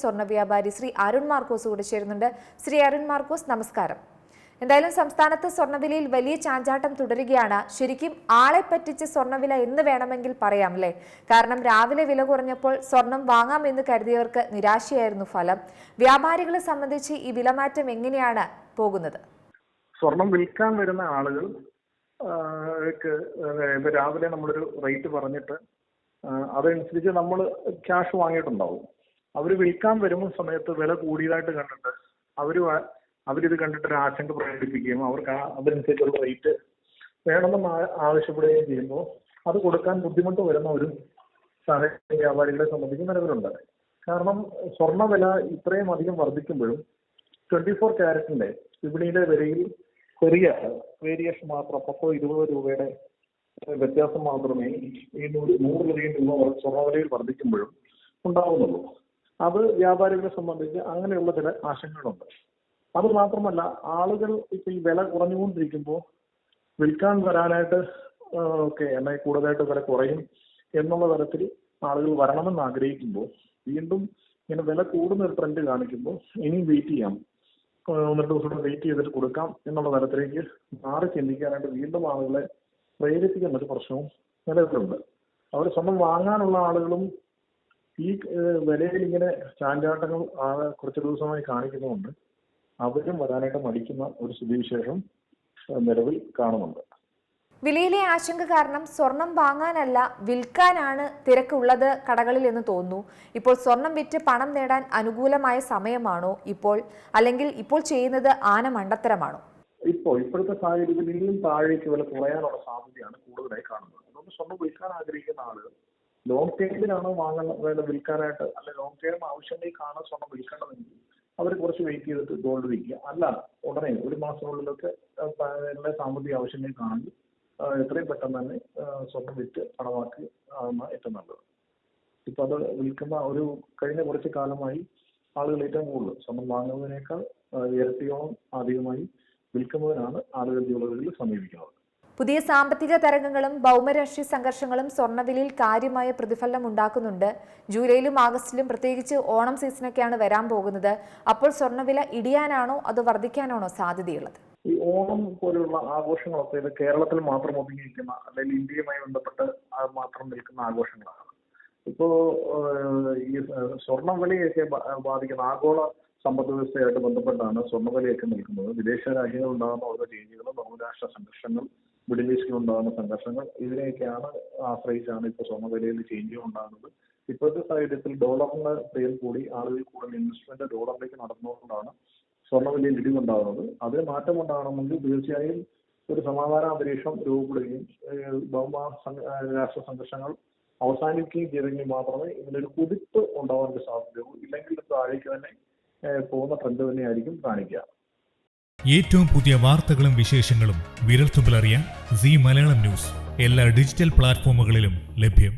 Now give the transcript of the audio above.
സ്വർണ്ണ വ്യാപാരി ശ്രീ അരുൺ മാർക്കോസ് കൂടെ ചേരുന്നുണ്ട്. ശ്രീ അരുൺ മാർക്കോസ്, നമസ്കാരം. എന്തായാലും സംസ്ഥാനത്ത് സ്വർണ്ണവിലയിൽ വലിയ ചാഞ്ചാട്ടം തുടരുകയാണ്. ശരിക്കും ആളെ പറ്റിച്ച് സ്വർണ്ണവില എന്ന് വേണമെങ്കിൽ പറയാം അല്ലേ? കാരണം രാവിലെ വില കുറഞ്ഞപ്പോൾ സ്വർണം വാങ്ങാമെന്ന് കരുതിയവർക്ക് നിരാശയായിരുന്നു ഫലം. വ്യാപാരികളെ സംബന്ധിച്ച് ഈ വിലമാറ്റം എങ്ങനെയാണ് പോകുന്നത്? സ്വർണം വിൽക്കാൻ വരുന്ന ആളുകൾ രാവിലെ നമ്മളൊരു റേറ്റ് പറഞ്ഞിട്ട് അതനുസരിച്ച് നമ്മൾ ക്യാഷ് വാങ്ങിയിട്ടുണ്ടാവും. അവർ വിൽക്കാൻ വരുന്ന സമയത്ത് വില കൂടിയതായിട്ട് കണ്ടിട്ട് അവരിത് കണ്ടിട്ട് ഒരു ആശങ്ക പ്രകടിപ്പിക്കുകയും അവർക്ക് അതനുസരിച്ചുള്ള റേറ്റ് വേണമെന്ന് ആവശ്യപ്പെടുകയും ചെയ്യുമ്പോൾ അത് കൊടുക്കാൻ ബുദ്ധിമുട്ട് വരുന്ന ഒരു സാഹചര്യം വ്യാപാരികളെ സംബന്ധിച്ച് നിലവിലുണ്ട്. കാരണം സ്വർണ്ണ വില ഇത്രയും അധികം വർദ്ധിക്കുമ്പോഴും 24 ക്യാരറ്റിന്റെ വിപണിയിലെ വിലയിൽ ചെറിയ വേരിയേഷൻ മാത്രം 10-20 രൂപയുടെ വ്യത്യാസം മാത്രമേ ഈ 100 രൂപ സ്വർണ്ണവിലയിൽ വർദ്ധിക്കുമ്പോഴും ഉണ്ടാവുന്നുള്ളൂ. അത് വ്യാപാരികളെ സംബന്ധിച്ച് അങ്ങനെയുള്ള ചില ആശങ്കകളുണ്ട്. അത് മാത്രമല്ല, ആളുകൾ ഇപ്പൊ ഈ വില കുറഞ്ഞുകൊണ്ടിരിക്കുമ്പോൾ വിൽക്കാൻ വരാനായിട്ട് എന്നാൽ കൂടുതലായിട്ട് വില കുറയും എന്നുള്ള തരത്തിൽ ആളുകൾ വരണമെന്ന് ആഗ്രഹിക്കുമ്പോൾ വീണ്ടും ഇങ്ങനെ വില കൂടുന്ന ഒരു ട്രെൻഡ് കാണിക്കുമ്പോൾ ഇനിയും വെയിറ്റ് ചെയ്യാം, 1-2 ദിവസം വെയിറ്റ് ചെയ്തിട്ട് കൊടുക്കാം എന്നുള്ള തരത്തിലേക്ക് മാറി ചിന്തിക്കാനായിട്ട് വീണ്ടും ആളുകളെ പ്രേരിപ്പിക്കുന്ന ഒരു പ്രശ്നവും നിലവിലുണ്ട്. അവർ സ്വന്തം വാങ്ങാനുള്ള ആളുകളും ഈ വിലയിൽ ഇങ്ങനെ ചാഞ്ചാട്ടങ്ങൾ കുറച്ച് ദിവസമായി കാണിക്കുന്നതുകൊണ്ട് അവരും വരാനായിട്ട് മടിക്കുന്ന ഒരു സ്ഥിതിവിശേഷം നിലവിൽ കാണുന്നുണ്ട്. വിലയിലെ ആശങ്ക കാരണം സ്വർണം വാങ്ങാനല്ല വിൽക്കാനാണ് തിരക്കുള്ളത് കടകളിൽ എന്ന് തോന്നുന്നു. ഇപ്പോൾ സ്വർണം വിറ്റ് പണം നേടാൻ അനുകൂലമായ സമയമാണോ അല്ലെങ്കിൽ ഇപ്പോൾ ചെയ്യുന്നത് ആന മണ്ടത്തരമാണോ? ഇപ്പോഴത്തെ സാഹചര്യത്തിൽ ഇനിയും താഴേക്ക് വില കുറയാനുള്ള സാധ്യതയാണ് കൂടുതലായി കാണുന്നത്. അതുകൊണ്ട് സ്വർണം വിൽക്കാൻ ആഗ്രഹിക്കുന്ന ആളുകൾ ലോങ് ടേമിലാണോ വിൽക്കാനായിട്ട്, അല്ലെ ലോങ് ടേം ആവശ്യങ്ങൾക്കാണ് സ്വർണം വിൽക്കേണ്ടതെങ്കിൽ അവർ കുറച്ച് വെയിറ്റ് ചെയ്തിട്ട് ഗോൾഡ് വിൽക്കുക. അല്ല ഉടനെ ഒരു മാസത്തിനുള്ളിലൊക്കെ എല്ലാ സാമ്പത്തിക ആവശ്യങ്ങൾക്കാണെങ്കിൽ എത്രയും പെട്ടെന്ന് തന്നെ സ്വർണം വിറ്റ് പണമാക്കി ഏറ്റവും നല്ലത്. ഇപ്പൊ അത് വിൽക്കുന്ന കഴിഞ്ഞ കുറച്ച് കാലമായി ആളുകൾ ഏറ്റവും കൂടുതൽ സ്വർണം വാങ്ങുന്നതിനേക്കാൾ ഇരട്ടിയോളം അധികമായി വിൽക്കുന്നതിനാണ് ആളുകൾ ജ്വല്ലറികളിൽ സമീപിക്കുന്നത്. പുതിയ സാമ്പത്തിക തരംഗങ്ങളും ഭൗമരാഷ്ട്രീയ സംഘർഷങ്ങളും സ്വർണ്ണവിലയിൽ കാര്യമായ പ്രതിഫലനം ഉണ്ടാക്കുന്നുണ്ട്. ജൂലൈയിലും ആഗസ്റ്റിലും പ്രത്യേകിച്ച് ഓണം സീസണൊക്കെയാണ് വരാൻ പോകുന്നത്. അപ്പോൾ സ്വർണ്ണവില ഇടിയാനാണോ അതോ വർദ്ധിക്കാനാണോ സാധ്യതയുള്ളത്? ഈ ഓണം പോലെയുള്ള ആഘോഷങ്ങളൊക്കെ ഇത് കേരളത്തിൽ മാത്രം ഒതുങ്ങിയിരിക്കുന്ന അല്ലെങ്കിൽ ഇന്ത്യയുമായി ബന്ധപ്പെട്ട് മാത്രം നിൽക്കുന്ന ആഘോഷങ്ങളാണ്. ഇപ്പോ ഈ സ്വർണ്ണവിലയൊക്കെ ബാധിക്കുന്ന ആഗോള സമ്പദ് വ്യവസ്ഥയായിട്ട് ബന്ധപ്പെട്ടാണ് സ്വർണ്ണവിലയൊക്കെ നിൽക്കുന്നത്. വിദേശ രാജ്യങ്ങളിൽ ഉണ്ടാകുന്ന ഓരോ ചേഞ്ചുകളും ബഹുരാഷ്ട്ര സംഘർഷങ്ങൾ, മിഡിൽ ഈസ്റ്റിൽ ഉണ്ടാകുന്ന സംഘർഷങ്ങൾ, ഇതിനെയൊക്കെയാണ് ആശ്രയിച്ചാണ് ഇപ്പോൾ സ്വർണ്ണവിലയിൽ ചേഞ്ചുകൾ ഉണ്ടാകുന്നത്. ഇപ്പോഴത്തെ സാഹചര്യത്തിൽ ഡോളറിന്റെ പേരിൽ കൂടി ആളുകൾ കൂടുതൽ ഇൻവെസ്റ്റ്മെന്റ് ഡോളറിലേക്ക് നടന്നുകൊണ്ടാണ് സ്വർണ്ണവിലയിൽ ഇടിവുണ്ടാകുന്നത്. അതിന് മാറ്റം ഉണ്ടാകണമെങ്കിൽ തീർച്ചയായും ഒരു സമാധാന അന്തരീക്ഷം രൂപപ്പെടുകയും ഭൗമ രാഷ്ട്ര സംഘർഷങ്ങൾ അവസാനിക്കുകയും ചെയ്തെങ്കിൽ മാത്രമേ ഇതിനൊരു കുതിപ്പ് ഉണ്ടാവാൻ സാധ്യതയുള്ളൂ. ഇല്ലെങ്കിൽ താഴേക്ക് തന്നെ പോകുന്ന ട്രെൻഡ് തന്നെയായിരിക്കും കാണിക്കുക. ഏറ്റവും പുതിയ വാർത്തകളും വിശേഷങ്ങളും വിരൽത്തുമ്പിലറിയാൻ സീ മലയാളം ന്യൂസ് എല്ലാ ഡിജിറ്റൽ പ്ലാറ്റ്ഫോമുകളിലും ലഭ്യം.